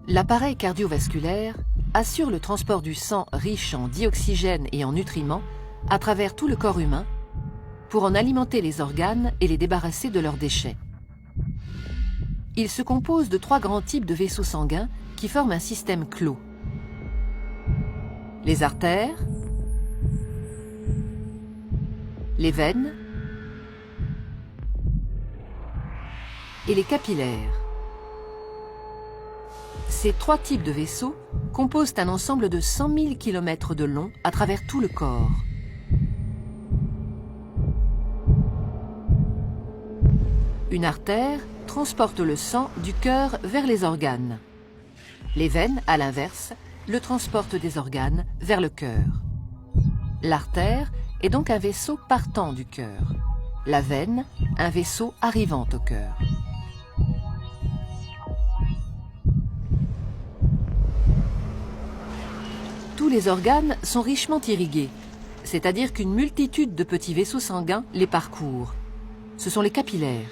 L'appareil cardiovasculaire assure le transport du sang riche en dioxygène et en nutriments à travers tout le corps humain pour en alimenter les organes et les débarrasser de leurs déchets. Il se compose de 3 grands types de vaisseaux sanguins qui forment un système clos. Les artères, les veines et les capillaires. Ces 3 types de vaisseaux composent un ensemble de 100 000 km de long à travers tout le corps. Une artère transporte le sang du cœur vers les organes. Les veines, à l'inverse, le transportent des organes vers le cœur. L'artère est donc un vaisseau partant du cœur. La veine, un vaisseau arrivant au cœur. Tous les organes sont richement irrigués, c'est-à-dire qu'une multitude de petits vaisseaux sanguins les parcourent. Ce sont les capillaires.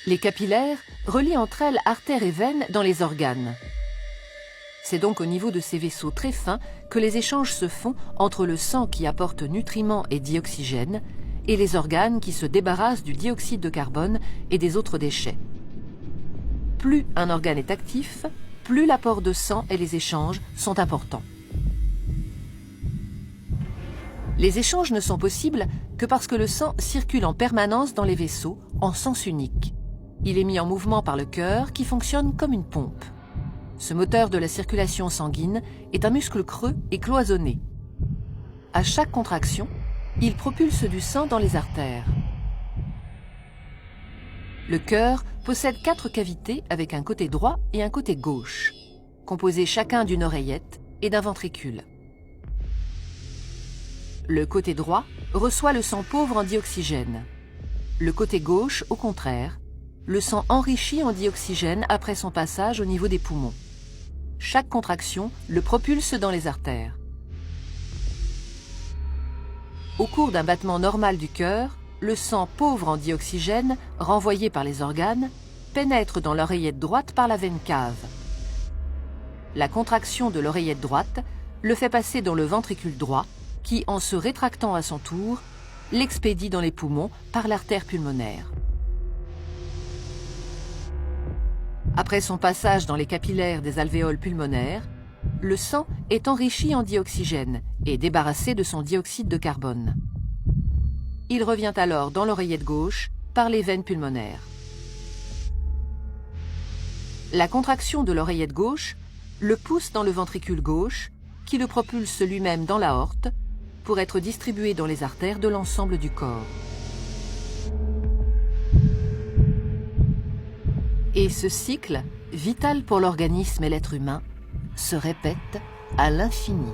Les capillaires relient entre elles artères et veines dans les organes. C'est donc au niveau de ces vaisseaux très fins que les échanges se font entre le sang qui apporte nutriments et dioxygène et les organes qui se débarrassent du dioxyde de carbone et des autres déchets. Plus un organe est actif, plus l'apport de sang et les échanges sont importants. Les échanges ne sont possibles que parce que le sang circule en permanence dans les vaisseaux en sens unique. Il est mis en mouvement par le cœur qui fonctionne comme une pompe. Ce moteur de la circulation sanguine est un muscle creux et cloisonné. À chaque contraction, il propulse du sang dans les artères. Le cœur possède 4 cavités avec un côté droit et un côté gauche, composés chacun d'une oreillette et d'un ventricule. Le côté droit reçoit le sang pauvre en dioxygène. Le côté gauche, au contraire, le sang enrichi en dioxygène après son passage au niveau des poumons. Chaque contraction le propulse dans les artères. Au cours d'un battement normal du cœur, le sang pauvre en dioxygène, renvoyé par les organes, pénètre dans l'oreillette droite par la veine cave. La contraction de l'oreillette droite le fait passer dans le ventricule droit, qui, en se rétractant à son tour, l'expédie dans les poumons par l'artère pulmonaire. Après son passage dans les capillaires des alvéoles pulmonaires, le sang est enrichi en dioxygène et débarrassé de son dioxyde de carbone. Il revient alors dans l'oreillette gauche par les veines pulmonaires. La contraction de l'oreillette gauche le pousse dans le ventricule gauche, qui le propulse lui-même dans l'aorte pour être distribué dans les artères de l'ensemble du corps. Et ce cycle, vital pour l'organisme et l'être humain, se répète à l'infini.